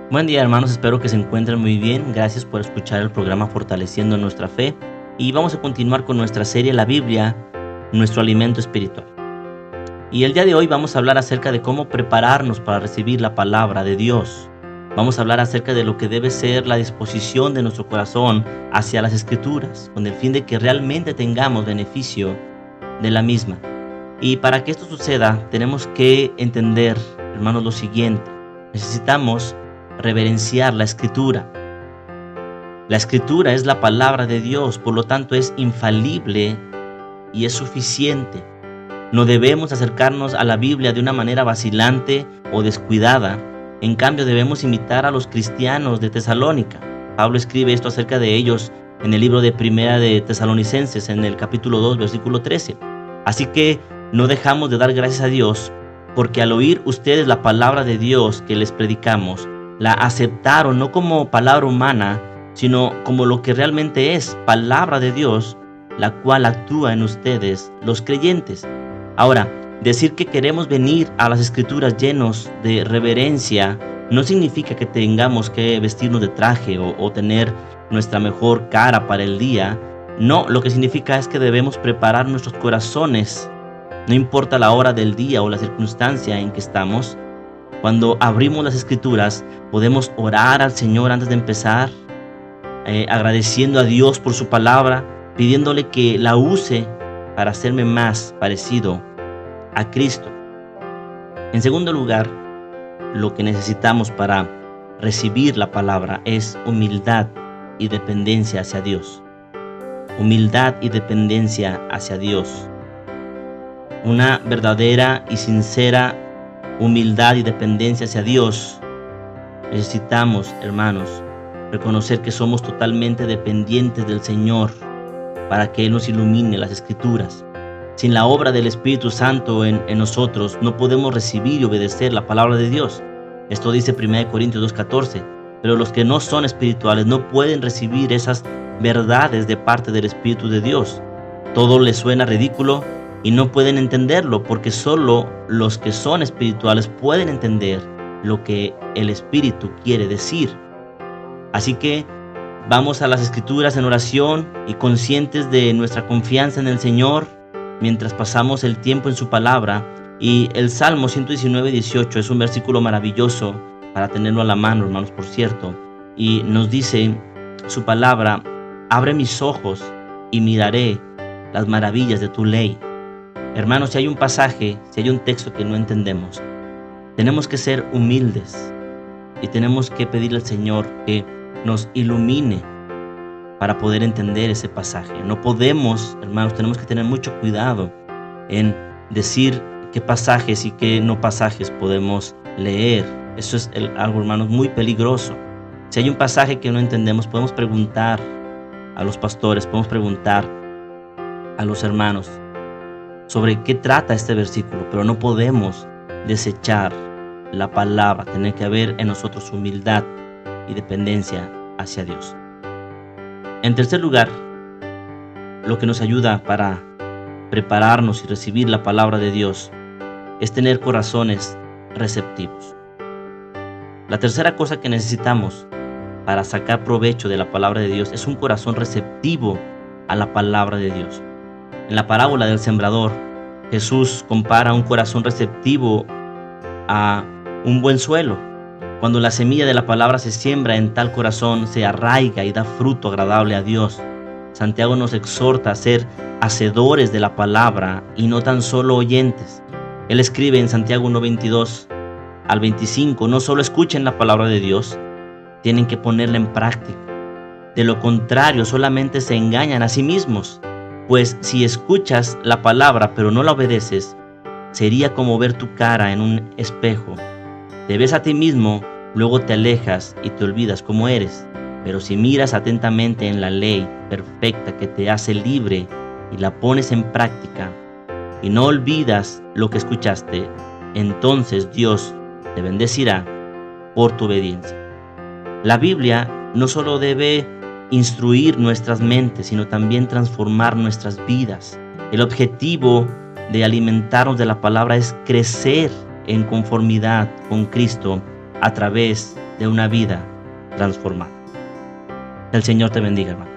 Buen día, hermanos, espero que se encuentren muy bien. Gracias por escuchar el programa Fortaleciendo Nuestra Fe. Y vamos a continuar con nuestra serie La Biblia, nuestro alimento espiritual. Y el día de hoy vamos a hablar acerca de cómo prepararnos para recibir la palabra de Dios. Vamos a hablar acerca de lo que debe ser la disposición de nuestro corazón hacia las Escrituras, con el fin de que realmente tengamos beneficio de la misma. Y para que esto suceda, tenemos que entender, hermanos, lo siguiente. Necesitamos reverenciar la Escritura. La Escritura es la palabra de Dios, por lo tanto es infalible y es suficiente. No debemos acercarnos a la Biblia de una manera vacilante o descuidada. En cambio, debemos imitar a los cristianos de Tesalónica. Pablo escribe esto acerca de ellos en el libro de Primera de Tesalonicenses, en el capítulo 2, versículo 13. Así que no dejamos de dar gracias a Dios, porque al oír ustedes la palabra de Dios que les predicamos, la aceptaron no como palabra humana, sino como lo que realmente es, palabra de Dios, la cual actúa en ustedes, los creyentes. Ahora, decir que queremos venir a las Escrituras llenos de reverencia no significa que tengamos que vestirnos de traje o tener nuestra mejor cara para el día. No, lo que significa es que debemos preparar nuestros corazones. No importa la hora del día o la circunstancia en que estamos. Cuando abrimos las Escrituras, podemos orar al Señor antes de empezar, agradeciendo a Dios por su palabra, pidiéndole que la use para hacerme más parecido a Cristo. En segundo lugar, lo que necesitamos para recibir la palabra es humildad y dependencia hacia Dios. Humildad y dependencia hacia Dios. Una verdadera y sincera humildad y dependencia hacia Dios. Necesitamos, hermanos, reconocer que somos totalmente dependientes del Señor para que Él nos ilumine las Escrituras. Sin la obra del Espíritu Santo en nosotros, no podemos recibir y obedecer la palabra de Dios. Esto dice 1 Corintios 2:14. Pero los que no son espirituales no pueden recibir esas verdades de parte del Espíritu de Dios. Todo les suena ridículo y no pueden entenderlo, porque solo los que son espirituales pueden entender lo que el Espíritu quiere decir. Así que vamos a las Escrituras en oración y conscientes de nuestra confianza en el Señor mientras pasamos el tiempo en su palabra. Y el Salmo 119:18 es un versículo maravilloso para tenerlo a la mano, hermanos, por cierto. Y nos dice su palabra: abre mis ojos y miraré las maravillas de tu ley. Hermanos, si hay un pasaje, si hay un texto que no entendemos, tenemos que ser humildes y tenemos que pedirle al Señor que nos ilumine para poder entender ese pasaje. No podemos, hermanos, tenemos que tener mucho cuidado en decir qué pasajes y qué no pasajes podemos leer. Eso es algo, hermanos, muy peligroso. Si hay un pasaje que no entendemos, podemos preguntar a los pastores, podemos preguntar a los hermanos sobre qué trata este versículo, pero no podemos desechar la palabra. Tiene que haber en nosotros humildad y dependencia hacia Dios. En tercer lugar, lo que nos ayuda para prepararnos y recibir la palabra de Dios es tener corazones receptivos. La tercera cosa que necesitamos para sacar provecho de la palabra de Dios es un corazón receptivo a la palabra de Dios. En la parábola del sembrador, Jesús compara un corazón receptivo a un buen suelo. Cuando la semilla de la palabra se siembra en tal corazón, se arraiga y da fruto agradable a Dios. Santiago nos exhorta a ser hacedores de la palabra y no tan solo oyentes. Él escribe en Santiago 1:22 al 25, no solo escuchen la palabra de Dios, tienen que ponerla en práctica. De lo contrario, solamente se engañan a sí mismos. Pues si escuchas la palabra pero no la obedeces, sería como ver tu cara en un espejo. Te ves a ti mismo, luego te alejas y te olvidas cómo eres. Pero si miras atentamente en la ley perfecta que te hace libre y la pones en práctica, y no olvidas lo que escuchaste, entonces Dios te bendecirá por tu obediencia. La Biblia no solo debe instruir nuestras mentes, sino también transformar nuestras vidas. El objetivo de alimentarnos de la palabra es crecer en conformidad con Cristo a través de una vida transformada. Que el Señor te bendiga, hermano.